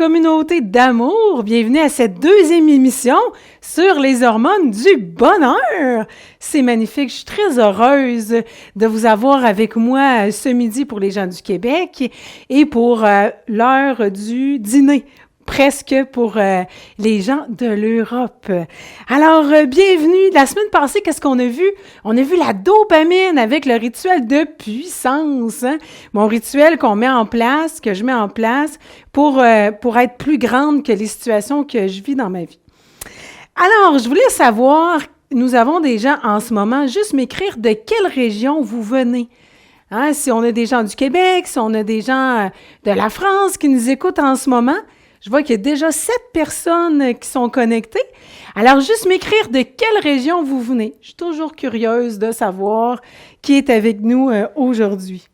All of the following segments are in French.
communauté d'amour, bienvenue à cette deuxième émission sur les hormones du bonheur. C'est magnifique, je suis très heureuse de vous avoir avec moi ce midi pour les gens du Québec et pour l'heure du dîner. Presque pour les gens de l'Europe. Alors, bienvenue. La semaine passée, qu'est-ce qu'on a vu? On a vu la dopamine avec le rituel de puissance. Hein? Mon rituel qu'on met en place, que je mets en place pour être plus grande que les situations que je vis dans ma vie. Alors, je voulais savoir, nous avons des gens en ce moment, juste m'écrire de quelle région vous venez. Hein? Si on a des gens du Québec, si on a des gens de la France qui nous écoutent en ce moment, je vois qu'il y a déjà 7 personnes qui sont connectées. Alors, juste m'écrire de quelle région vous venez. Je suis toujours curieuse de savoir qui est avec nous aujourd'hui.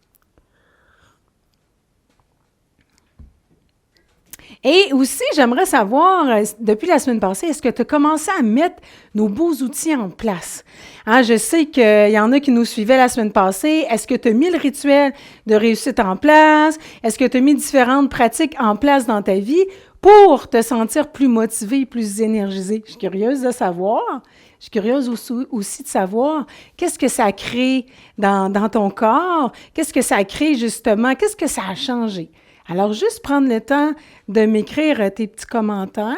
Et aussi, j'aimerais savoir, depuis la semaine passée, est-ce que tu as commencé à mettre nos beaux outils en place? Hein, je sais qu'il y en a qui nous suivaient la semaine passée. Est-ce que tu as mis le rituel de réussite en place? Est-ce que tu as mis différentes pratiques en place dans ta vie pour te sentir plus motivé, plus énergisé? Je suis curieuse de savoir. Je suis curieuse aussi de savoir qu'est-ce que ça crée dans ton corps? Qu'est-ce que ça crée justement? Qu'est-ce que ça a changé? Alors, juste prendre le temps de m'écrire tes petits commentaires.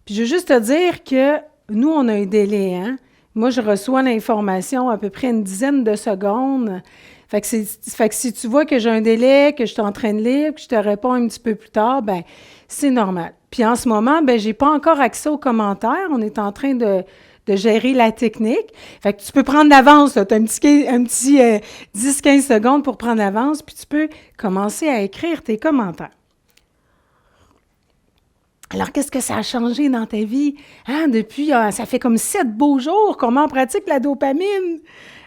Puis, je veux juste te dire que nous, on a un délai, hein? Moi, je reçois l'information à peu près une dizaine de secondes. Fait que si tu vois que j'ai un délai, que je suis en train de lire, que je te réponds un petit peu plus tard, ben c'est normal. Puis, en ce moment, ben j'ai pas encore accès aux commentaires. On est en train de gérer la technique. Fait que tu peux prendre l'avance, tu as un petit 10-15 secondes pour prendre l'avance, puis tu peux commencer à écrire tes commentaires. Alors, qu'est-ce que ça a changé dans ta vie? Hein, depuis, ça fait comme 7 beaux jours qu'on met en pratique la dopamine.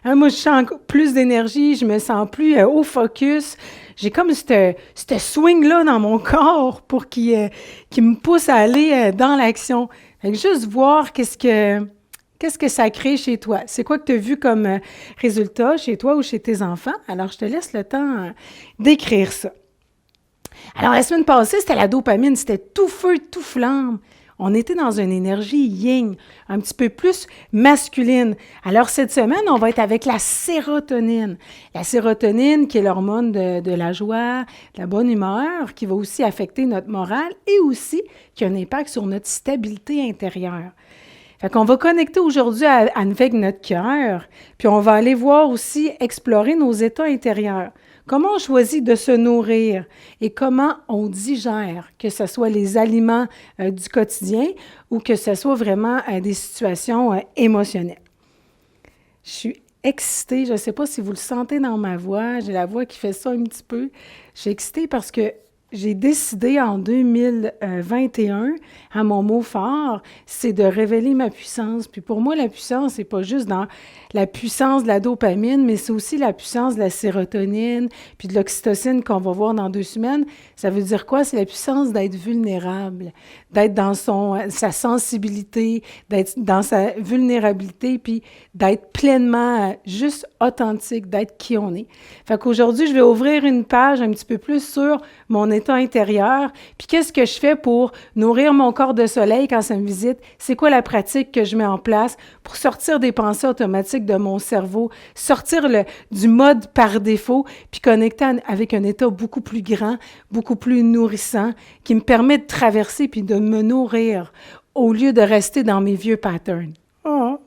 Hein, moi, je sens plus d'énergie, je me sens plus au focus. J'ai comme ce swing-là dans mon corps pour qui me pousse à aller dans l'action. Fait que juste voir qu'est-ce que ça crée chez toi? C'est quoi que tu as vu comme résultat chez toi ou chez tes enfants? Alors, je te laisse le temps d'écrire ça. Alors, la semaine passée, c'était la dopamine, c'était tout feu, tout flamme. On était dans une énergie yin, un petit peu plus masculine. Alors, cette semaine, on va être avec la sérotonine. La sérotonine, qui est l'hormone de la joie, de la bonne humeur, qui va aussi affecter notre morale et aussi qui a un impact sur notre stabilité intérieure. Fait qu'on va connecter aujourd'hui avec notre cœur, puis on va aller voir aussi, explorer nos états intérieurs. Comment on choisit de se nourrir et comment on digère, que ce soit les aliments du quotidien ou que ce soit vraiment des situations émotionnelles. Je suis excitée, je ne sais pas si vous le sentez dans ma voix, j'ai la voix qui fait ça un petit peu. Je suis excitée parce que j'ai décidé en 2021, à mon mot fort, c'est de révéler ma puissance. Puis pour moi, la puissance, c'est pas juste dans la puissance de la dopamine, mais c'est aussi la puissance de la sérotonine, puis de l'oxytocine qu'on va voir dans 2 semaines. Ça veut dire quoi? C'est la puissance d'être vulnérable, d'être dans sa sensibilité, d'être dans sa vulnérabilité, puis d'être pleinement juste authentique, d'être qui on est. Fait qu'aujourd'hui, je vais ouvrir une page un petit peu plus sur mon état intérieur, puis qu'est-ce que je fais pour nourrir mon corps de soleil quand ça me visite? C'est quoi la pratique que je mets en place pour sortir des pensées automatiques de mon cerveau, sortir du mode par défaut, puis connecter avec un état beaucoup plus grand, beaucoup plus nourrissant, qui me permet de traverser puis de me nourrir au lieu de rester dans mes vieux patterns. Oh!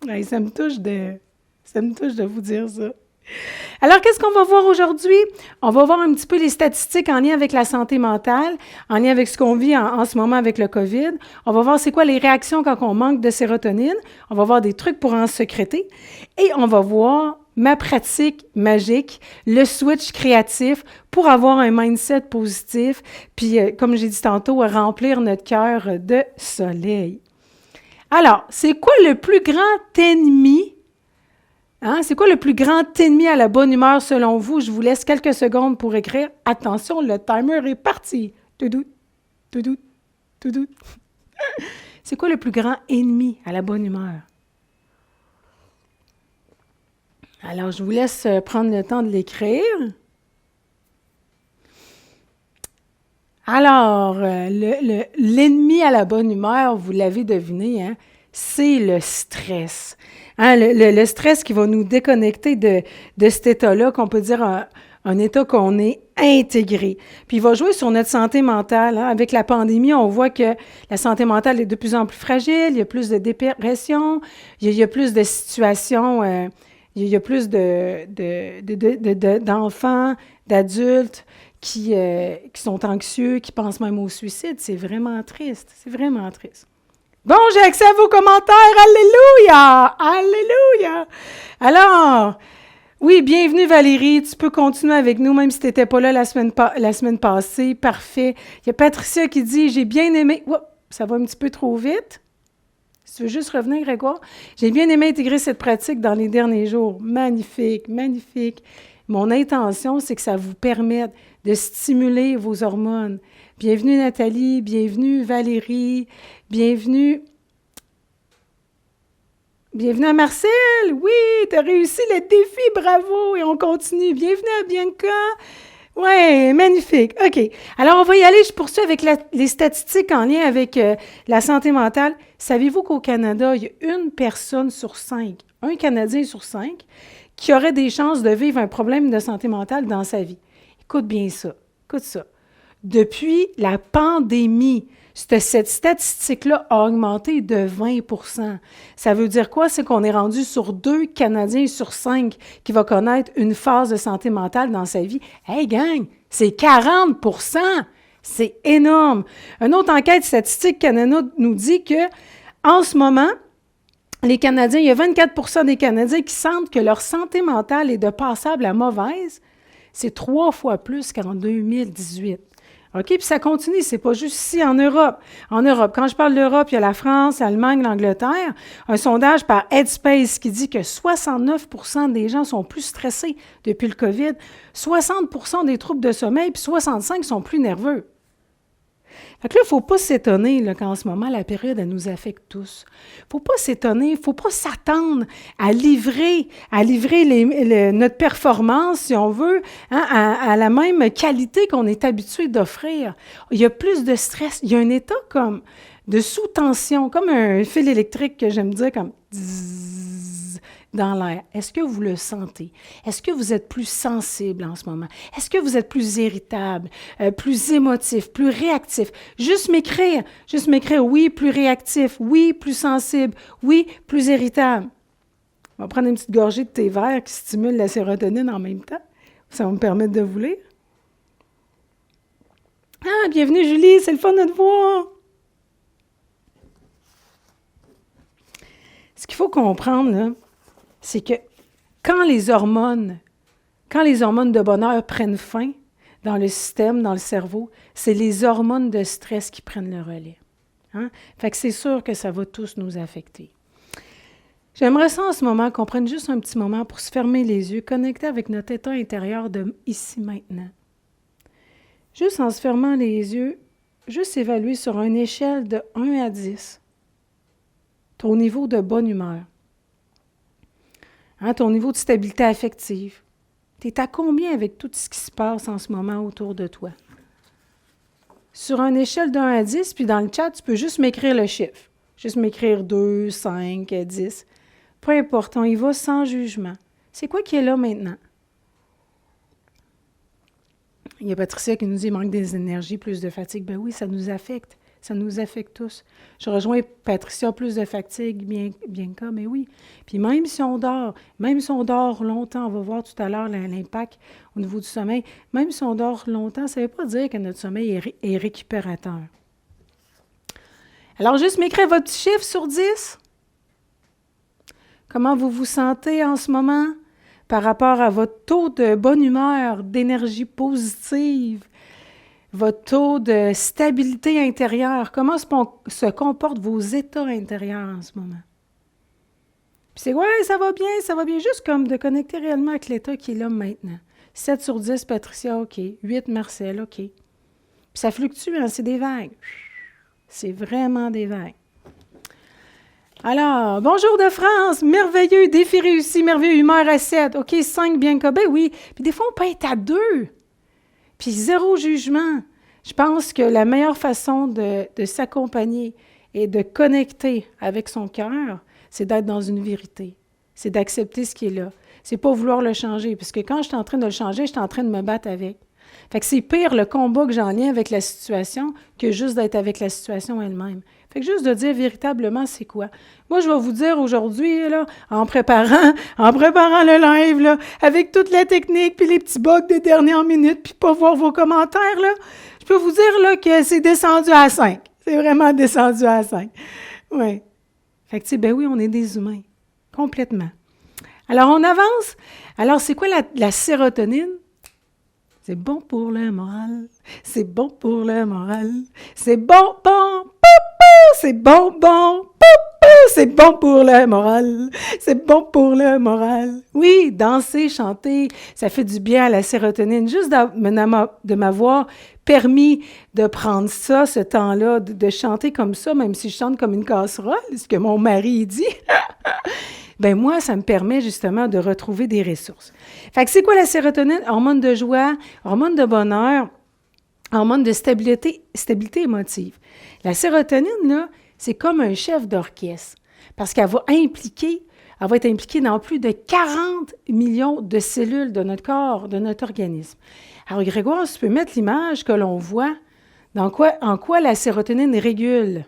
Hey, ça me touche de vous dire ça. Alors, qu'est-ce qu'on va voir aujourd'hui? On va voir un petit peu les statistiques en lien avec la santé mentale, en lien avec ce qu'on vit en ce moment avec le COVID. On va voir c'est quoi les réactions quand on manque de sérotonine. On va voir des trucs pour en sécréter. Et on va voir ma pratique magique, le switch créatif pour avoir un mindset positif, puis, comme j'ai dit tantôt, remplir notre cœur de soleil. Alors, c'est quoi le plus grand ennemi? Hein? C'est quoi le plus grand ennemi à la bonne humeur selon vous? Je vous laisse quelques secondes pour écrire. Attention, le timer est parti. Toudout, toudout, toudout. C'est quoi le plus grand ennemi à la bonne humeur? Alors, je vous laisse prendre le temps de l'écrire. Alors, l'ennemi à la bonne humeur, vous l'avez deviné, hein, c'est le stress. Hein, le stress qui va nous déconnecter de cet état-là, qu'on peut dire un état qu'on est intégré. Puis il va jouer sur notre santé mentale. Hein. Avec la pandémie, on voit que la santé mentale est de plus en plus fragile, il y a plus de dépression, il y a plus de situations, il y a plus d'enfants, d'adultes qui sont anxieux, qui pensent même au suicide. C'est vraiment triste, c'est vraiment triste. Bon, j'ai accès à vos commentaires. Alléluia! Alléluia! Alors, oui, bienvenue Valérie. Tu peux continuer avec nous, même si tu n'étais pas là la semaine passée. Parfait. Il y a Patricia qui dit « J'ai bien aimé... » Oups, ça va un petit peu trop vite. Si tu veux juste revenir, Grégoire. « J'ai bien aimé intégrer cette pratique dans les derniers jours. » Magnifique, magnifique. Mon intention, c'est que ça vous permette de stimuler vos hormones. Bienvenue Nathalie, bienvenue Valérie, bienvenue à Marcel. Oui, tu as réussi le défi, bravo, et on continue. Bienvenue à Bianca. Oui, magnifique. OK. Alors, on va y aller. Je poursuis avec les statistiques en lien avec la santé mentale. Savez-vous qu'au Canada, il y a une personne sur 5, un Canadien sur 5, qui aurait des chances de vivre un problème de santé mentale dans sa vie? Écoute bien ça. Écoute ça. Depuis la pandémie, cette statistique-là a augmenté de 20 %. Ça veut dire quoi? C'est qu'on est rendu sur 2 Canadiens sur 5 qui va connaître une phase de santé mentale dans sa vie. Hey gang, c'est 40 %! C'est énorme! Une autre enquête statistique Canada nous dit que en ce moment, les Canadiens, il y a 24 % des Canadiens qui sentent que leur santé mentale est de passable à mauvaise. C'est 3 fois plus qu'en 2018. OK? Puis ça continue, c'est pas juste ici en Europe. En Europe, quand je parle d'Europe, il y a la France, l'Allemagne, l'Angleterre. Un sondage par Headspace qui dit que 69 % des gens sont plus stressés depuis le COVID, 60 % des troubles de sommeil, puis 65 % sont plus nerveux. Fait que là, il ne faut pas s'étonner là, qu'en ce moment, la période, elle nous affecte tous. Il ne faut pas s'étonner, il ne faut pas s'attendre à livrer notre performance, si on veut, hein, à la même qualité qu'on est habitué d'offrir. Il y a plus de stress, il y a un état comme de sous-tension, comme un fil électrique que j'aime dire comme zzzz dans l'air. Est-ce que vous le sentez? Est-ce que vous êtes plus sensible en ce moment? Est-ce que vous êtes plus irritable, plus émotif, plus réactif? Juste m'écrire, oui, plus réactif, oui, plus sensible, oui, plus irritable. On va prendre une petite gorgée de thé vert qui stimule la sérotonine en même temps. Ça va me permettre de vous lire. Ah, bienvenue Julie, c'est le fun de te voir! Ce qu'il faut comprendre, là, c'est que quand les hormones de bonheur prennent fin dans le système, dans le cerveau, c'est les hormones de stress qui prennent le relais. Hein? Fait que c'est sûr que ça va tous nous affecter. J'aimerais ça en ce moment qu'on prenne juste un petit moment pour se fermer les yeux, connecter avec notre état intérieur de ici maintenant. Juste en se fermant les yeux, juste évaluer sur une échelle de 1 à 10 ton niveau de bonne humeur. Hein, ton niveau de stabilité affective. Tu es à combien avec tout ce qui se passe en ce moment autour de toi? Sur une échelle de 1 à 10, puis dans le chat, tu peux juste m'écrire le chiffre. Juste m'écrire 2, 5, 10. Peu importe, on y va sans jugement. C'est quoi qui est là maintenant? Il y a Patricia qui nous dit « manque des énergies, plus de fatigue ». Ben oui, ça nous affecte. Ça nous affecte tous. Je rejoins Patricia, plus de fatigue, bien comme, mais oui. Puis même si on dort longtemps, on va voir tout à l'heure l'impact au niveau du sommeil, même si on dort longtemps, ça ne veut pas dire que notre sommeil est récupérateur. Alors, juste m'écrire votre petit chiffre sur 10. Comment vous vous sentez en ce moment par rapport à votre taux de bonne humeur, d'énergie positive, votre taux de stabilité intérieure, comment se comportent vos états intérieurs en ce moment? Puis c'est, ouais, ça va bien, juste comme de connecter réellement avec l'état qui est là maintenant. 7 sur 10, Patricia, OK. 8, Marcel, OK. Puis ça fluctue, hein, c'est des vagues. C'est vraiment des vagues. Alors, bonjour de France, merveilleux, défi réussi, merveilleux, humeur à 7. OK, 5, bien que, ben oui. Puis des fois, on peut être à 2. Puis 0 jugement. Je pense que la meilleure façon de s'accompagner et de connecter avec son cœur, c'est d'être dans une vérité. C'est d'accepter ce qui est là. C'est pas vouloir le changer, parce que quand je suis en train de le changer, je suis en train de me battre avec. Fait que c'est pire le combat que j'ai en lien avec la situation que juste d'être avec la situation elle-même. Fait que juste de dire véritablement c'est quoi. Moi, je vais vous dire aujourd'hui, là, en préparant le live, là, avec toute la technique, puis les petits bugs des dernières minutes, puis pas voir vos commentaires, là, je peux vous dire là, que c'est descendu à 5. C'est vraiment descendu à 5. Oui. Fait que, tu sais, ben oui, on est des humains. Complètement. Alors, on avance. Alors, c'est quoi la sérotonine? C'est bon pour le moral. C'est bon pour le moral. C'est bon, c'est bon, c'est bon pour le moral. C'est bon pour le moral. Oui, danser, chanter, ça fait du bien à la sérotonine. Juste de m'avoir permis de prendre ça, ce temps-là, de chanter comme ça, même si je chante comme une casserole, ce que mon mari dit. Ben moi, ça me permet justement de retrouver des ressources. Fait que c'est quoi la sérotonine? Hormone de joie, hormone de bonheur, hormone de stabilité émotive. La sérotonine, là, c'est comme un chef d'orchestre parce qu'elle va être impliquée dans plus de 40 millions de cellules de notre corps, de notre organisme. Alors, Grégoire, tu peux mettre l'image que l'on voit en quoi la sérotonine régule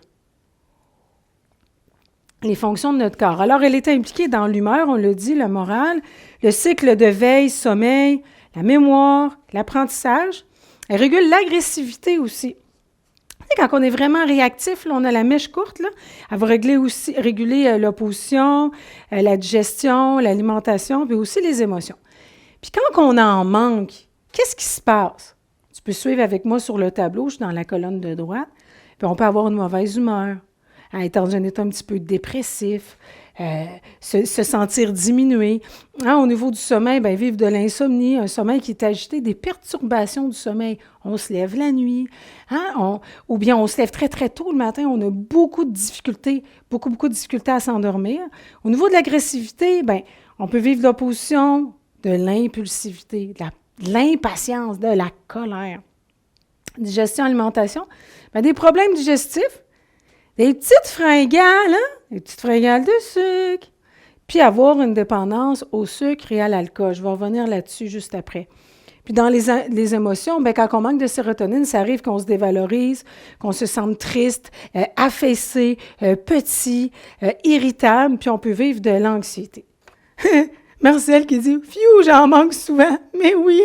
les fonctions de notre corps. Alors, elle est impliquée dans l'humeur, on l'a dit, le moral, le cycle de veille, sommeil, la mémoire, l'apprentissage. Elle régule l'agressivité aussi. Quand on est vraiment réactif, là, on a la mèche courte, là, elle va réguler l'opposition, la digestion, l'alimentation, puis aussi les émotions. Puis quand on en manque, qu'est-ce qui se passe? Tu peux suivre avec moi sur le tableau, je suis dans la colonne de droite, puis on peut avoir une mauvaise humeur, être dans un état un petit peu dépressif, se sentir diminué. Au niveau du sommeil, bien, vivre de l'insomnie, un sommeil qui est agité, des perturbations du sommeil. On se lève la nuit, ou bien on se lève très, très tôt le matin, on a beaucoup de difficultés, beaucoup de difficultés à s'endormir. Au niveau de l'agressivité, bien, on peut vivre de l'opposition, de l'impulsivité, de l'impatience, de la colère. Digestion, alimentation, bien, des problèmes digestifs, des petites fringales, des petites fringales de sucre, puis avoir une dépendance au sucre et à l'alcool. Je vais revenir là-dessus juste après. Puis dans les émotions, bien, quand on manque de sérotonine, ça arrive qu'on se dévalorise, qu'on se sente triste, affaissé, petit, irritable, puis on peut vivre de l'anxiété. Marcel qui dit « Fiou, j'en manque souvent. » Mais oui,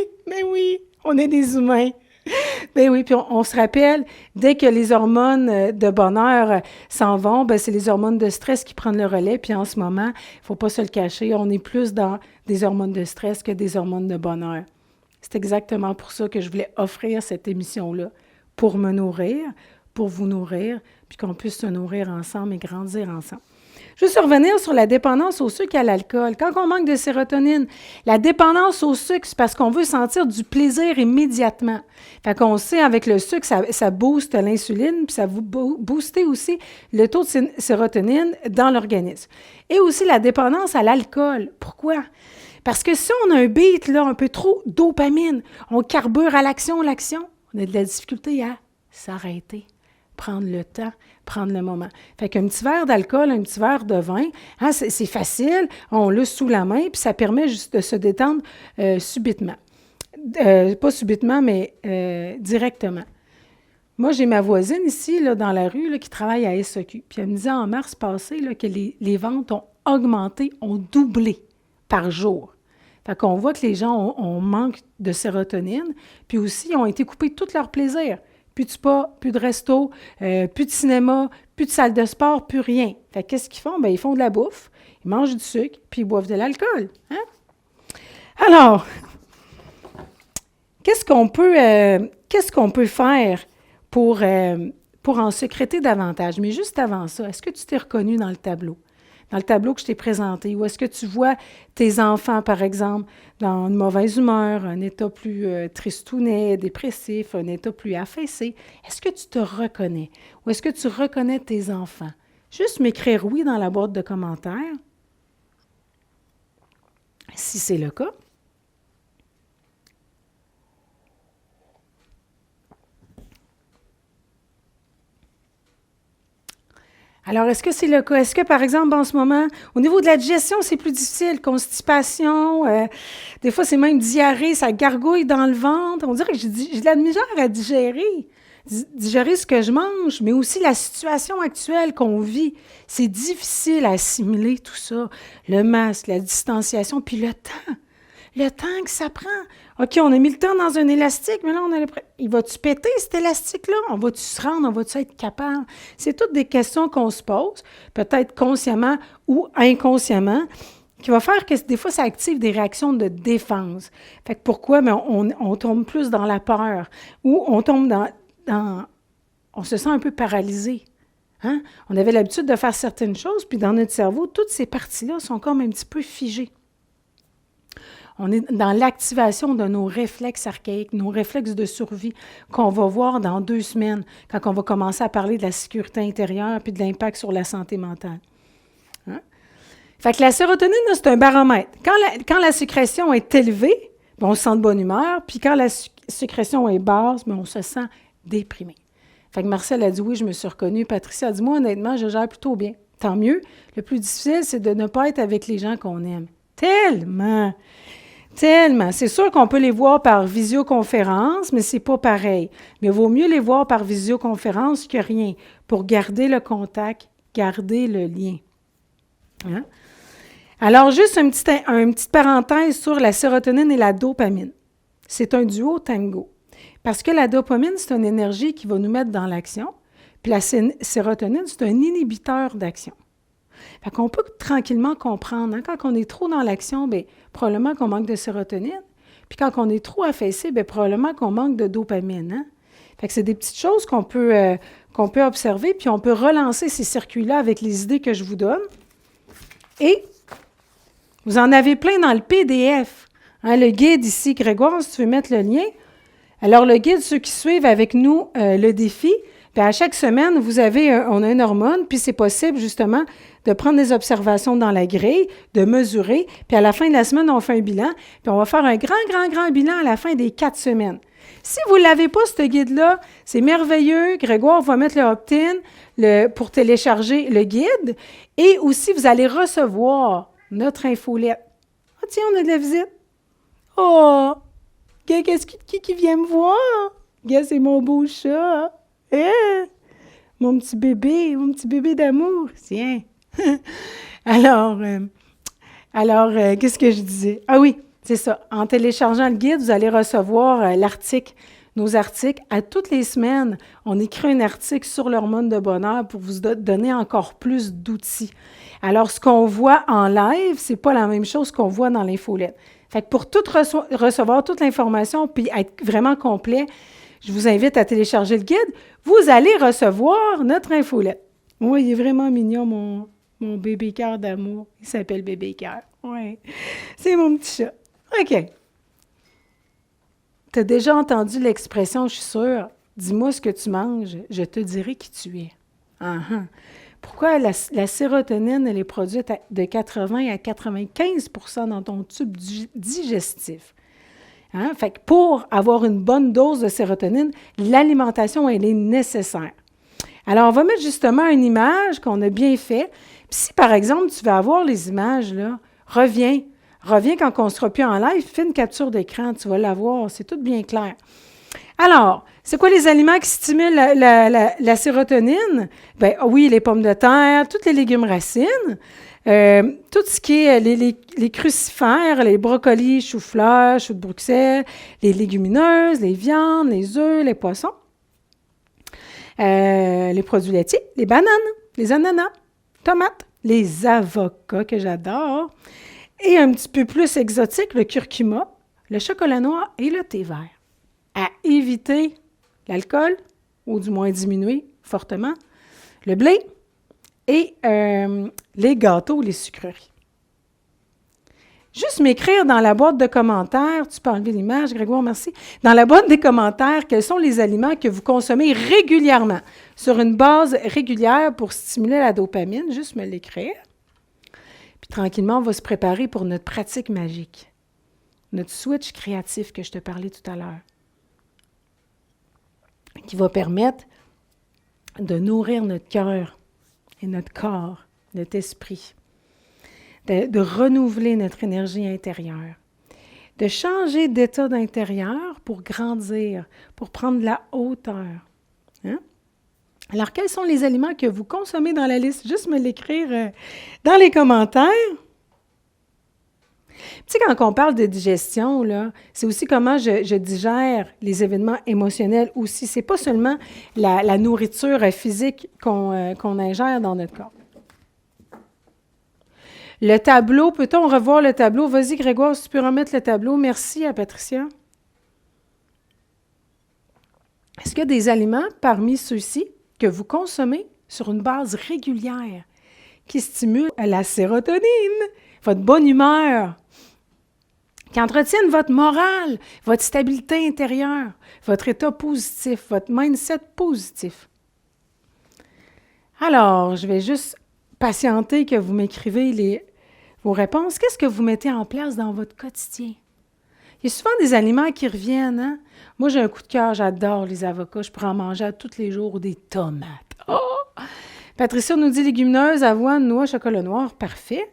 on est des humains. Ben oui, puis on se rappelle, dès que les hormones de bonheur s'en vont, ben c'est les hormones de stress qui prennent le relais. Puis en ce moment, il ne faut pas se le cacher, on est plus dans des hormones de stress que des hormones de bonheur. C'est exactement pour ça que je voulais offrir cette émission-là, pour me nourrir, pour vous nourrir, puis qu'on puisse se nourrir ensemble et grandir ensemble. Juste revenir sur la dépendance au sucre et à l'alcool. Quand on manque de sérotonine, la dépendance au sucre, c'est parce qu'on veut sentir du plaisir immédiatement. Fait qu'on sait, avec le sucre, ça booste l'insuline, puis ça va booster aussi le taux de sérotonine dans l'organisme. Et aussi la dépendance à l'alcool. Pourquoi? Parce que si on a un beat, là, un peu trop dopamine, on carbure à l'action, on a de la difficulté à s'arrêter, prendre le temps, prendre le moment. Fait qu'un petit verre d'alcool, un petit verre de vin, c'est facile, on l'a sous la main, puis ça permet juste de se détendre subitement. Pas subitement, mais directement. Moi, j'ai ma voisine ici, là, dans la rue, là, qui travaille à SEQ. Puis elle me disait en mars passé là, que les ventes ont augmenté, ont doublé par jour. Fait qu'on voit que les gens ont manque de sérotonine, puis aussi, ils ont été coupés de tout leur plaisir. Plus de spa, plus de resto, plus de cinéma, plus de salle de sport, plus rien. Fait qu'est-ce qu'ils font? Bien, ils font de la bouffe, ils mangent du sucre, puis ils boivent de l'alcool. Hein? Alors, qu'est-ce qu'on peut faire pour en sécréter davantage? Mais juste avant ça, est-ce que tu t'es reconnu dans le tableau? Dans le tableau que je t'ai présenté, ou est-ce que tu vois tes enfants, par exemple, dans une mauvaise humeur, un état plus tristounet, dépressif, un état plus affaissé? Est-ce que tu te reconnais? Ou est-ce que tu reconnais tes enfants? Juste m'écrire oui dans la boîte de commentaires, si c'est le cas. Alors, est-ce que c'est le cas? Est-ce que, par exemple, en ce moment, au niveau de la digestion, c'est plus difficile? Constipation, des fois, c'est même diarrhée, ça gargouille dans le ventre. On dirait que j'ai de la misère à digérer. Digérer ce que je mange, mais aussi la situation actuelle qu'on vit. C'est difficile à assimiler tout ça. Le masque, la distanciation, puis le temps. Le temps que ça prend. OK, on a mis le temps dans un élastique, mais là, il va-tu péter, cet élastique-là? On va-tu se rendre? On va-tu être capable? C'est toutes des questions qu'on se pose, peut-être consciemment ou inconsciemment, qui va faire que des fois, ça active des réactions de défense. Fait que pourquoi? Mais on tombe plus dans la peur ou on tombe on se sent un peu paralysé. Hein? On avait l'habitude de faire certaines choses, puis dans notre cerveau, toutes ces parties-là sont comme un petit peu figées. On est dans l'activation de nos réflexes archaïques, nos réflexes de survie qu'on va voir dans 2 semaines, quand on va commencer à parler de la sécurité intérieure puis de l'impact sur la santé mentale. Hein? Fait que la sérotonine, c'est un baromètre. Quand la sécrétion est élevée, on se sent de bonne humeur, puis quand la sécrétion est basse, on se sent déprimé. Fait que Marcel a dit oui, je me suis reconnue. Patricia a dit moi, honnêtement, je gère plutôt bien. Tant mieux. Le plus difficile, c'est de ne pas être avec les gens qu'on aime. Tellement! C'est sûr qu'on peut les voir par visioconférence, mais c'est pas pareil. Mais il vaut mieux les voir par visioconférence que rien, pour garder le contact, garder le lien. Hein? Alors, juste une petite parenthèse sur la sérotonine et la dopamine. C'est un duo tango. Parce que la dopamine, c'est une énergie qui va nous mettre dans l'action, puis la sérotonine, c'est un inhibiteur d'action. Fait qu'on peut tranquillement comprendre, hein, quand on est trop dans l'action, bien, probablement qu'on manque de sérotonine. Puis quand on est trop affaissé, bien, probablement qu'on manque de dopamine. Hein? Fait que c'est des petites choses qu'on peut observer, puis on peut relancer ces circuits-là avec les idées que je vous donne. Et vous en avez plein dans le PDF. Hein, le guide ici, Grégoire, si tu veux mettre le lien. Alors, le guide, ceux qui suivent avec nous le défi, puis à chaque semaine, on a une hormone, puis c'est possible justement de prendre des observations dans la grille, de mesurer, puis à la fin de la semaine, on fait un bilan, puis on va faire un grand bilan à la fin des 4 semaines. Si vous ne l'avez pas, ce guide-là, c'est merveilleux. Grégoire va mettre le opt-in pour télécharger le guide, et aussi, vous allez recevoir notre infolette. Ah, tiens, on a de la visite. Oh! Qu'est-ce qui vient me voir? C'est mon beau chat. Hein? Mon petit bébé d'amour. Tiens. Alors, qu'est-ce que je disais? Ah oui, c'est ça. En téléchargeant le guide, vous allez recevoir nos articles. À toutes les semaines, on écrit un article sur l'hormone de bonheur pour vous donner encore plus d'outils. Alors, ce qu'on voit en live, c'est pas la même chose qu'on voit dans l'infolette. Fait que pour tout recevoir toute l'information puis être vraiment complet, je vous invite à télécharger le guide. Vous allez recevoir notre infolette. Oui, il est vraiment mignon, mon bébé cœur d'amour. Il s'appelle bébé cœur. Oui, c'est mon petit chat. OK. Tu as déjà entendu l'expression, je suis sûre, « Dis-moi ce que tu manges, je te dirai qui tu es. » Pourquoi la sérotonine, elle est produite de 80 à 95 % dans ton tube digestif? Hein? Fait que pour avoir une bonne dose de sérotonine, l'alimentation, elle est nécessaire. Alors, on va mettre justement une image qu'on a bien fait. Puis si, par exemple, tu veux avoir les images, là, reviens quand on ne sera plus en live, fais une capture d'écran, tu vas l'avoir, c'est tout bien clair. Alors, c'est quoi les aliments qui stimulent la sérotonine? Bien, oui, les pommes de terre, tous les légumes racines, tout ce qui est les crucifères, les brocolis, choux-fleurs, choux de Bruxelles, les légumineuses, les viandes, les œufs, les poissons, les produits laitiers, les bananes, les ananas, tomates, les avocats que j'adore, et un petit peu plus exotique, le curcuma, le chocolat noir et le thé vert. À éviter l'alcool, ou du moins diminuer fortement, le blé et les gâteaux, les sucreries. Juste m'écrire dans la boîte de commentaires, tu peux enlever l'image, Grégoire, merci, dans la boîte des commentaires, quels sont les aliments que vous consommez régulièrement, sur une base régulière pour stimuler la dopamine, juste me l'écrire. Puis tranquillement, on va se préparer pour notre pratique magique, notre switch créatif que je te parlais tout à l'heure, qui va permettre de nourrir notre cœur et notre corps, notre esprit, de renouveler notre énergie intérieure, de changer d'état d'intérieur pour grandir, pour prendre de la hauteur. Hein? Alors, quels sont les aliments que vous consommez dans la liste? Juste me l'écrire dans les commentaires. Tu sais, quand on parle de digestion, là, c'est aussi comment je digère les événements émotionnels aussi. C'est pas seulement la nourriture physique qu'on ingère dans notre corps. Le tableau, peut-on revoir le tableau? Vas-y, Grégoire, si tu peux remettre le tableau. Merci à Patricia. Est-ce qu'il y a des aliments parmi ceux-ci que vous consommez sur une base régulière qui stimulent la sérotonine, votre bonne humeur, qui entretiennent votre morale, votre stabilité intérieure, votre état positif, votre mindset positif? Alors, je vais juste patienter que vous m'écrivez vos réponses. Qu'est-ce que vous mettez en place dans votre quotidien? Il y a souvent des aliments qui reviennent. Hein? Moi, j'ai un coup de cœur, j'adore les avocats. Je pourrais en manger tous les jours des tomates. Oh! Patricia nous dit légumineuses, avoine, noix, chocolat noir. Parfait.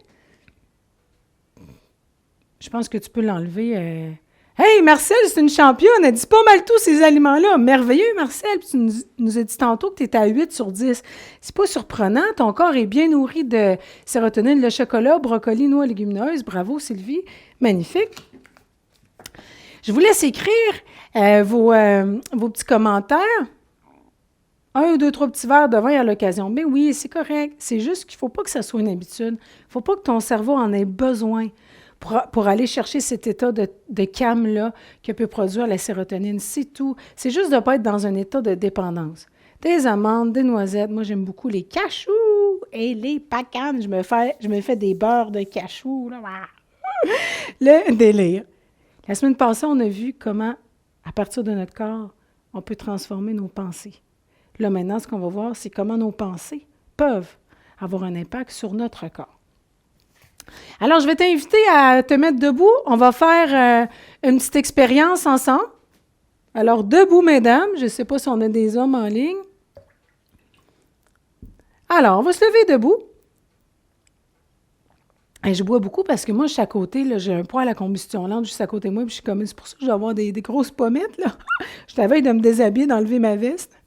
Je pense que tu peux l'enlever. Hey, Marcel, c'est une championne. Elle dit pas mal tous ces aliments-là. Merveilleux, Marcel. Puis tu nous as dit tantôt que tu étais à 8 sur 10. C'est pas surprenant. Ton corps est bien nourri de sérotonine, le chocolat, brocoli, noix, légumineuses. Bravo, Sylvie. Magnifique. Je vous laisse écrire vos petits commentaires. 1 ou 2, 3 petits verres de vin à l'occasion. Mais oui, c'est correct. C'est juste qu'il ne faut pas que ça soit une habitude. Il ne faut pas que ton cerveau en ait besoin pour aller chercher cet état de calme-là que peut produire la sérotonine. C'est tout. C'est juste de ne pas être dans un état de dépendance. Des amandes, des noisettes. Moi, j'aime beaucoup les cachous et les pacanes. Je me fais des beurres de cachous. Là. Le délire. La semaine passée, on a vu comment, à partir de notre corps, on peut transformer nos pensées. Là, maintenant, ce qu'on va voir, c'est comment nos pensées peuvent avoir un impact sur notre corps. Alors, je vais t'inviter à te mettre debout. On va faire une petite expérience ensemble. Alors, debout, mesdames. Je ne sais pas si on a des hommes en ligne. Alors, on va se lever debout. Et je bois beaucoup parce que moi, je suis à côté, là, j'ai un poêle à combustion lente juste à côté de moi, puis je suis comme, c'est pour ça que je dois avoir des grosses pommettes, là. Je t'avais de me déshabiller, d'enlever ma veste.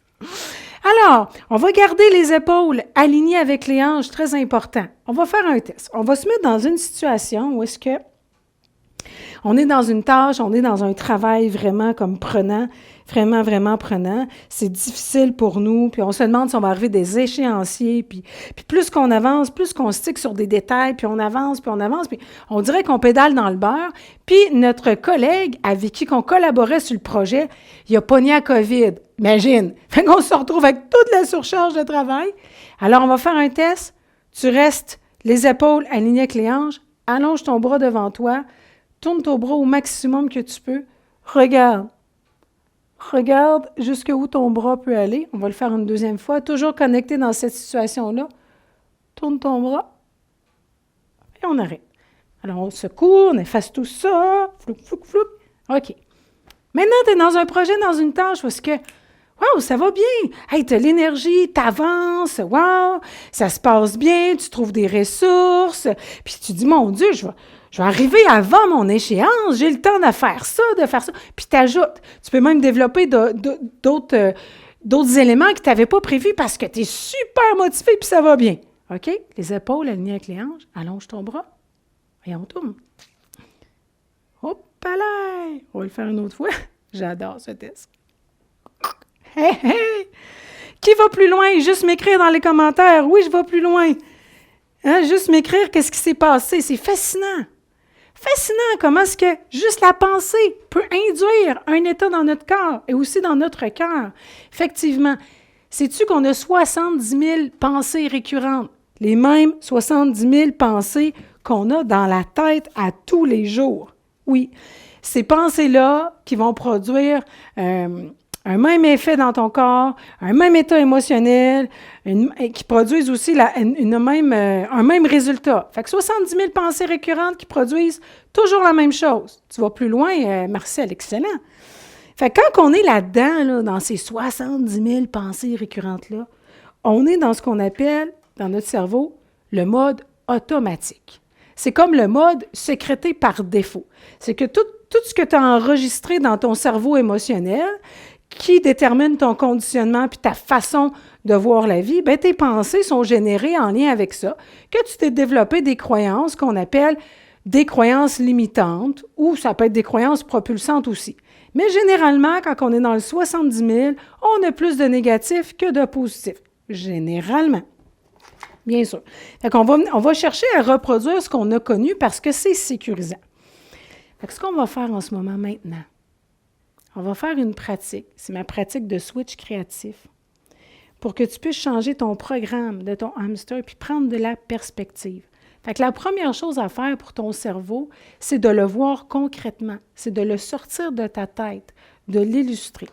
Alors, on va garder les épaules alignées avec les hanches, très important. On va faire un test. On va se mettre dans une situation où est-ce que on est dans une tâche, on est dans un travail vraiment comme prenant, vraiment, vraiment prenant. C'est difficile pour nous, puis on se demande si on va arriver des échéanciers, puis plus qu'on avance, plus qu'on stick sur des détails, puis on avance, puis on dirait qu'on pédale dans le beurre. Puis notre collègue avec qui on collaborait sur le projet, il a pogné à COVID. Imagine! Fait qu'on se retrouve avec toute la surcharge de travail. Alors, on va faire un test. Tu restes les épaules alignées avec les hanches, allonge ton bras devant toi, tourne ton bras au maximum que tu peux. Regarde. Regarde jusqu'où ton bras peut aller. On va le faire une deuxième fois. Toujours connecté dans cette situation-là. Tourne ton bras. Et on arrête. Alors, on se court, on efface tout ça. Flouc, flouc, flouc. OK. Maintenant, tu es dans un projet, dans une tâche parce que, wow, ça va bien. Hey, tu as l'énergie, tu avances. Wow, ça se passe bien. Tu trouves des ressources. Puis tu dis, mon Dieu, je vais arriver avant mon échéance, j'ai le temps de faire ça. Puis tu ajoutes. Tu peux même développer d'autres éléments que tu n'avais pas prévus parce que tu es super motivé puis ça va bien. OK? Les épaules alignées avec les hanches. Allonge ton bras et on tourne. Hop là! On va le faire une autre fois. J'adore ce test. Hey, hey! Qui va plus loin? Juste m'écrire dans les commentaires. Oui, je vais plus loin. Hein? Juste m'écrire qu'est-ce qui s'est passé. C'est fascinant. Fascinant comment est-ce que juste la pensée peut induire un état dans notre corps et aussi dans notre cœur. Effectivement, sais-tu qu'on a 70 000 pensées récurrentes? Les mêmes 70 000 pensées qu'on a dans la tête à tous les jours. Oui, ces pensées-là qui vont produire un même effet dans ton corps, un même état émotionnel, qui produisent aussi un même résultat. Fait que 70 000 pensées récurrentes qui produisent toujours la même chose. Tu vas plus loin, Marcel, excellent. Fait que quand on est là-dedans, là, dans ces 70 000 pensées récurrentes-là, on est dans ce qu'on appelle dans notre cerveau le mode automatique. C'est comme le mode sécrété par défaut. C'est que tout ce que tu as enregistré dans ton cerveau émotionnel qui détermine ton conditionnement puis ta façon de voir la vie, bien, tes pensées sont générées en lien avec ça, que tu t'es développé des croyances qu'on appelle des croyances limitantes ou ça peut être des croyances propulsantes aussi. Mais généralement, quand on est dans le 70 000, on a plus de négatifs que de positifs. Généralement. Bien sûr. Fait qu'on on va chercher à reproduire ce qu'on a connu parce que c'est sécurisant. Fait que ce qu'on va faire en ce moment maintenant, on va faire une pratique. C'est ma pratique de switch créatif pour que tu puisses changer ton programme de ton hamster puis prendre de la perspective. Fait que la première chose à faire pour ton cerveau, c'est de le voir concrètement, c'est de le sortir de ta tête, de l'illustrer.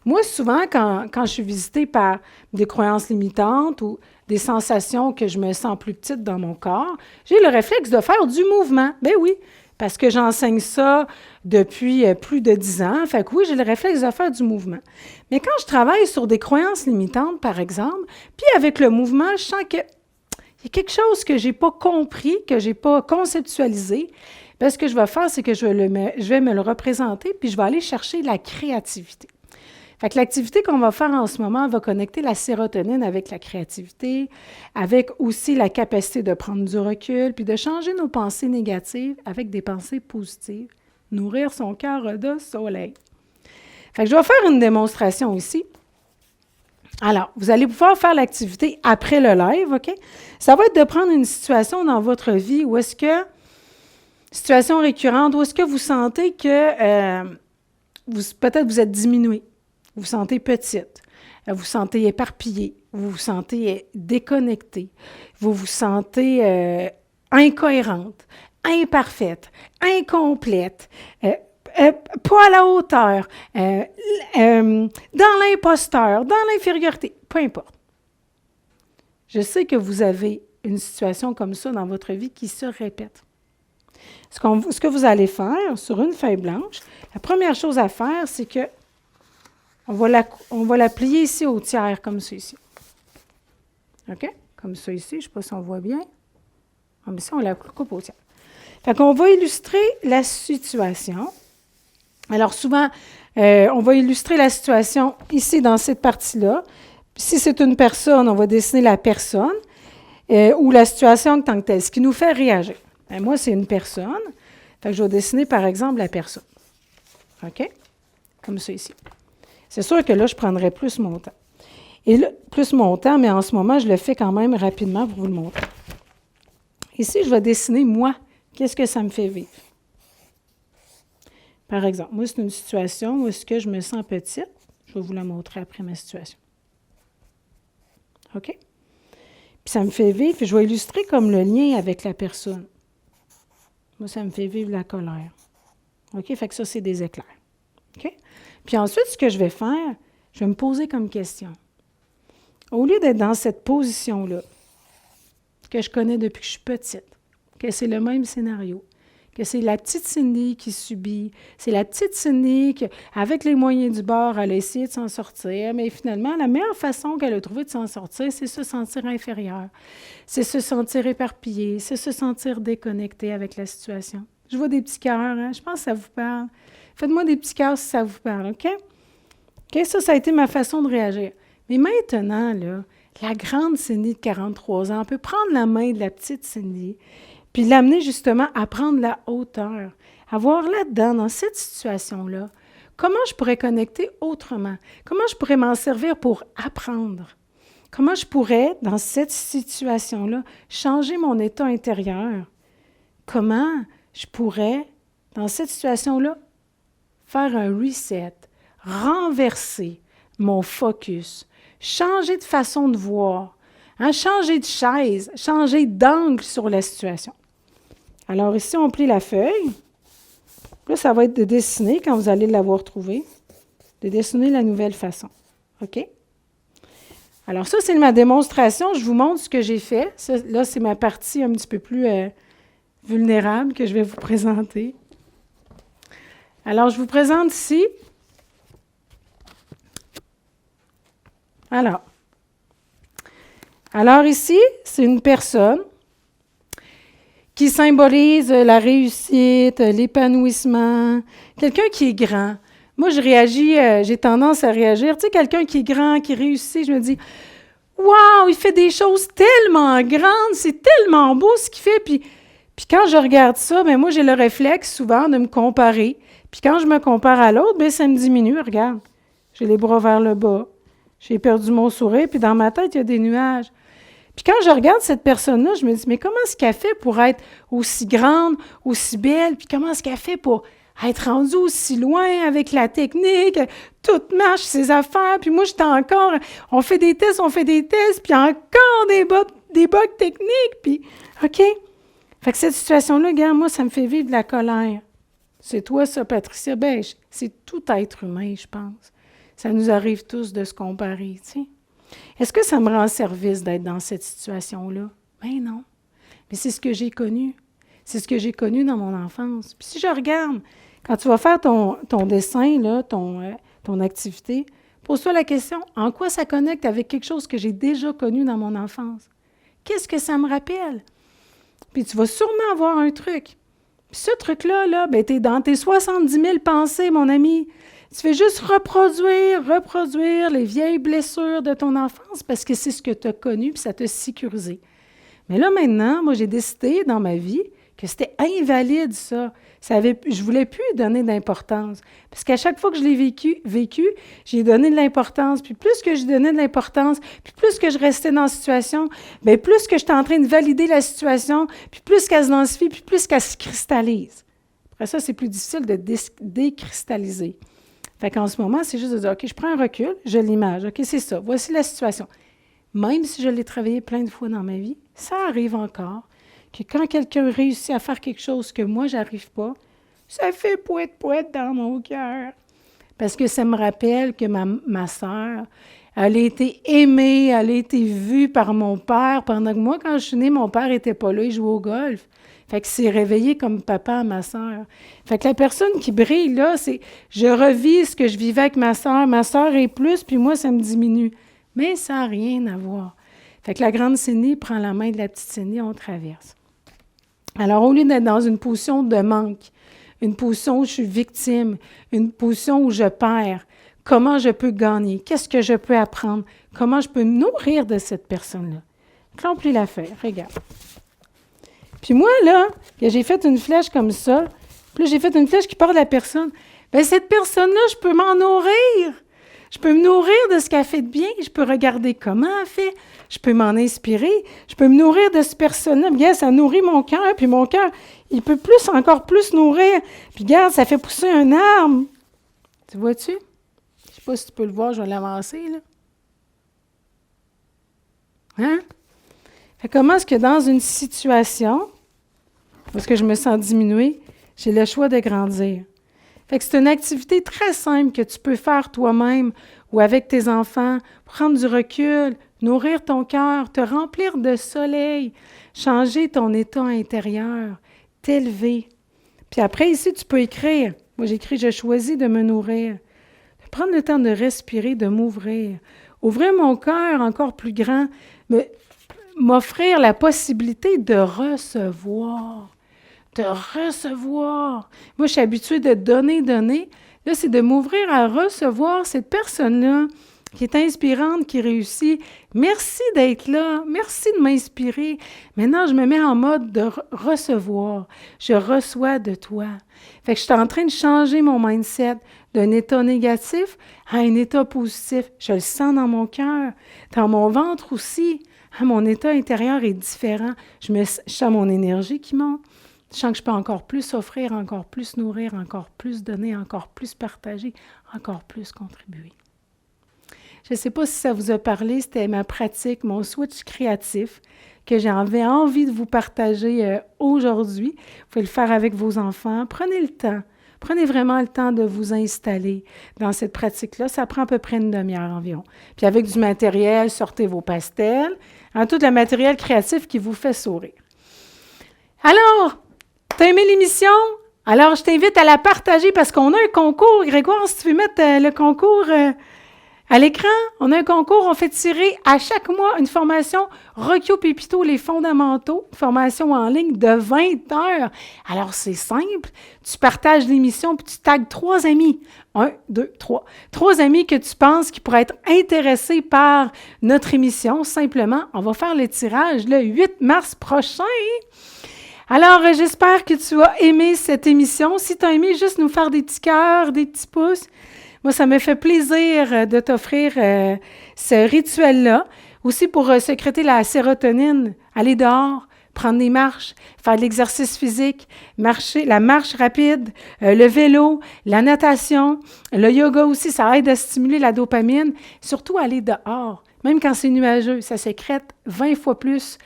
Moi, souvent, quand je suis visitée par des croyances limitantes ou des sensations que je me sens plus petite dans mon corps, j'ai le réflexe de faire du mouvement. Ben oui, parce que j'enseigne ça depuis plus de 10 ans. Fait que oui, j'ai le réflexe de faire du mouvement. Mais quand je travaille sur des croyances limitantes, par exemple, puis avec le mouvement, je sens qu'il y a quelque chose que je n'ai pas compris, que je n'ai pas conceptualisé. Bien, ce que je vais faire, c'est que je vais me le représenter, puis je vais aller chercher la créativité. Fait que l'activité qu'on va faire en ce moment va connecter la sérotonine avec la créativité, avec aussi la capacité de prendre du recul, puis de changer nos pensées négatives avec des pensées positives. Nourrir son cœur de soleil. Fait que je vais faire une démonstration ici. Alors, vous allez pouvoir faire l'activité après le live, OK? Ça va être de prendre une situation dans votre vie où est-ce que, situation récurrente, où est-ce que vous sentez que peut-être vous êtes diminué. Vous vous sentez petite, vous vous sentez éparpillée, vous vous sentez déconnectée, vous vous sentez incohérente, imparfaite, incomplète, pas à la hauteur, dans l'imposteur, dans l'infériorité, peu importe. Je sais que vous avez une situation comme ça dans votre vie qui se répète. Ce que vous allez faire sur une feuille blanche, la première chose à faire, c'est que on va la plier ici au tiers, comme ça ici. OK? Comme ça ici, je ne sais pas si on voit bien. Mais ça, on la coupe au tiers. Fait qu'on va illustrer la situation. Alors souvent, on va illustrer la situation ici, dans cette partie-là. Si c'est une personne, on va dessiner la personne ou la situation en tant que telle, ce qui nous fait réagir. Ben, moi, c'est une personne. Fait que je vais dessiner, par exemple, la personne. OK? Comme ça ici. C'est sûr que là, je prendrais plus mon temps. Et là, plus mon temps, mais en ce moment, je le fais quand même rapidement pour vous le montrer. Ici, je vais dessiner, moi, qu'est-ce que ça me fait vivre. Par exemple, moi, c'est une situation où est-ce que je me sens petite. Je vais vous la montrer après ma situation. OK? Puis ça me fait vivre, et je vais illustrer comme le lien avec la personne. Moi, ça me fait vivre la colère. OK? Fait que ça, c'est des éclairs. OK? Puis ensuite, ce que je vais faire, je vais me poser comme question. Au lieu d'être dans cette position-là, que je connais depuis que je suis petite, que c'est le même scénario, que c'est la petite Cindy qui subit, c'est la petite Cindy qui, avec les moyens du bord, elle a essayé de s'en sortir, mais finalement, la meilleure façon qu'elle a trouvé de s'en sortir, c'est se sentir inférieure, c'est se sentir éparpillée, c'est se sentir déconnectée avec la situation. Je vois des petits cœurs, hein? Je pense que ça vous parle. Faites-moi des petits cœurs si ça vous parle, OK? OK, ça a été ma façon de réagir. Mais maintenant, là, la grande Cindy de 43 ans peut prendre la main de la petite Cindy puis l'amener justement à prendre la hauteur, à voir là-dedans, dans cette situation-là, comment je pourrais connecter autrement, comment je pourrais m'en servir pour apprendre, comment je pourrais, dans cette situation-là, changer mon état intérieur, comment je pourrais, dans cette situation-là, faire un reset, renverser mon focus, changer de façon de voir, changer de chaise, changer d'angle sur la situation. Alors ici, on plie la feuille. Là, ça va être de dessiner, quand vous allez l'avoir trouvé, de dessiner la nouvelle façon. OK? Alors ça, c'est ma démonstration. Je vous montre ce que j'ai fait. Ça, là, c'est ma partie un petit peu plus vulnérable que je vais vous présenter. Alors, je vous présente ici. Alors ici, c'est une personne qui symbolise la réussite, l'épanouissement, quelqu'un qui est grand. Moi, je réagis, j'ai tendance à réagir. Tu sais, quelqu'un qui est grand, qui réussit, je me dis, waouh, il fait des choses tellement grandes, c'est tellement beau ce qu'il fait. Puis quand je regarde ça, bien, moi, j'ai le réflexe souvent de me comparer. Puis quand je me compare à l'autre, bien, ça me diminue. Regarde, j'ai les bras vers le bas, j'ai perdu mon sourire, puis dans ma tête, il y a des nuages. Puis quand je regarde cette personne-là, je me dis, mais comment est-ce qu'elle fait pour être aussi grande, aussi belle, puis comment est-ce qu'elle fait pour être rendue aussi loin avec la technique, tout marche, ses affaires, puis moi, j'étais encore, on fait des tests, puis encore des bugs techniques, puis OK. Fait que cette situation-là, regarde, moi, ça me fait vivre de la colère. C'est toi, ça, Patricia? Ben, c'est tout être humain, je pense. Ça nous arrive tous de se comparer, tu sais. Est-ce que ça me rend service d'être dans cette situation-là? Ben non. Mais c'est ce que j'ai connu. C'est ce que j'ai connu dans mon enfance. Puis si je regarde, quand tu vas faire ton dessin, là, ton activité, pose-toi la question, en quoi ça connecte avec quelque chose que j'ai déjà connu dans mon enfance? Qu'est-ce que ça me rappelle? Puis tu vas sûrement avoir un truc. Puis ce truc-là, ben, tu es dans tes 70 000 pensées, mon ami. Tu fais juste reproduire les vieilles blessures de ton enfance parce que c'est ce que tu as connu puis ça t'a sécurisé. Mais là, maintenant, moi, j'ai décidé dans ma vie que c'était invalide, ça. Je ne voulais plus y donner d'importance. Parce qu'à chaque fois que je l'ai vécu, j'ai donné de l'importance. Puis plus que je donnais de l'importance, puis plus que je restais dans la situation, bien plus que j'étais en train de valider la situation, puis plus qu'elle se densifie, puis plus qu'elle se cristallise. Après ça, c'est plus difficile de décristalliser. Fait qu'en ce moment, c'est juste de dire, OK, je prends un recul, je l'image. OK, c'est ça, voici la situation. Même si je l'ai travaillé plein de fois dans ma vie, ça arrive encore que quand quelqu'un réussit à faire quelque chose que moi, je n'arrive pas, ça fait poète-poète dans mon cœur. Parce que ça me rappelle que ma sœur, elle a été aimée, elle a été vue par mon père. Pendant que moi, quand je suis née, mon père n'était pas là, il jouait au golf. Fait que c'est réveillé comme papa à ma sœur. Fait que la personne qui brille, là, c'est je revis ce que je vivais avec ma sœur. Ma sœur est plus, puis moi, ça me diminue. Mais ça n'a rien à voir. Fait que la grande Cénie prend la main de la petite Cénie, on traverse. Alors, au lieu d'être dans une position de manque, une position où je suis victime, une position où je perds, comment je peux gagner? Qu'est-ce que je peux apprendre? Comment je peux me nourrir de cette personne-là? Remplis l'affaire, regarde. Puis moi, là, j'ai fait une flèche comme ça, puis là, j'ai fait une flèche qui part de la personne. Bien, cette personne-là, je peux m'en nourrir. Je peux me nourrir de ce qu'elle fait de bien. Je peux regarder comment elle fait. Je peux m'en inspirer. Je peux me nourrir de cette personne-là. Puis, regarde, ça nourrit mon cœur. Puis mon cœur, il peut encore plus nourrir. Puis, regarde, ça fait pousser un arbre. Tu vois-tu? Je ne sais pas si tu peux le voir, je vais l'avancer, là. Hein? Fait comment est-ce que dans une situation où est-ce que je me sens diminuée, j'ai le choix de grandir? Fait que c'est une activité très simple que tu peux faire toi-même ou avec tes enfants, prendre du recul, nourrir ton cœur, te remplir de soleil, changer ton état intérieur, t'élever. Puis après, ici, tu peux écrire. Moi, j'écris « Je choisis de me nourrir ». Prendre le temps de respirer, de m'ouvrir. Ouvrir mon cœur encore plus grand, m'offrir la possibilité de recevoir. De recevoir. Moi, je suis habituée de donner. Là, c'est de m'ouvrir à recevoir cette personne-là qui est inspirante, qui réussit. Merci d'être là. Merci de m'inspirer. Maintenant, je me mets en mode de recevoir. Je reçois de toi. Fait que je suis en train de changer mon mindset d'un état négatif à un état positif. Je le sens dans mon cœur, dans mon ventre aussi. Mon état intérieur est différent. Je sens mon énergie qui monte. Je sens que je peux encore plus offrir, encore plus nourrir, encore plus donner, encore plus partager, encore plus contribuer. Je ne sais pas si ça vous a parlé, c'était ma pratique, mon switch créatif que j'avais envie de vous partager aujourd'hui. Vous pouvez le faire avec vos enfants. Prenez le temps. Prenez vraiment le temps de vous installer dans cette pratique-là. Ça prend à peu près une demi-heure environ. Puis avec du matériel, sortez vos pastels, tout le matériel créatif qui vous fait sourire. Alors, t'as aimé l'émission? Alors, je t'invite à la partager parce qu'on a un concours. Grégoire, si tu veux mettre le concours À l'écran, on a un concours, on fait tirer à chaque mois une formation Rocchio Pépito, les fondamentaux, une formation en ligne de 20 heures. Alors, c'est simple, tu partages l'émission puis tu tagues 3 amis. 1, 2, 3. 3 amis que tu penses qui pourraient être intéressés par notre émission. Simplement, on va faire le tirage le 8 mars prochain. Alors, j'espère que tu as aimé cette émission. Si tu as aimé, juste nous faire des petits cœurs, des petits pouces. Moi, ça me fait plaisir de t'offrir ce rituel-là. Aussi pour sécréter la sérotonine, aller dehors, prendre des marches, faire de l'exercice physique, marcher, la marche rapide, le vélo, la natation, le yoga aussi, ça aide à stimuler la dopamine. Surtout aller dehors. Même quand c'est nuageux, ça sécrète 20 fois plus,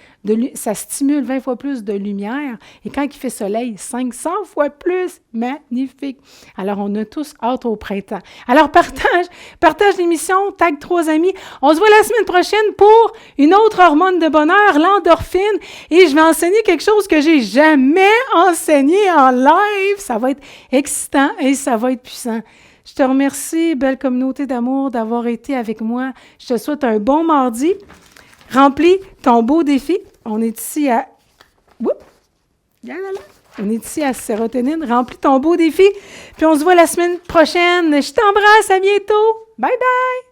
ça stimule 20 fois plus de lumière. Et quand il fait soleil, 500 fois plus. Magnifique! Alors, on a tous hâte au printemps. Alors, partage l'émission, tag 3 amis. On se voit la semaine prochaine pour une autre hormone de bonheur, l'endorphine. Et je vais enseigner quelque chose que j'ai jamais enseigné en live. Ça va être excitant et ça va être puissant. Je te remercie, belle communauté d'amour, d'avoir été avec moi. Je te souhaite un bon mardi. Remplis ton beau défi. On est ici à... On est ici à Sérotonine. Remplis ton beau défi. Puis on se voit la semaine prochaine. Je t'embrasse. À bientôt. Bye bye.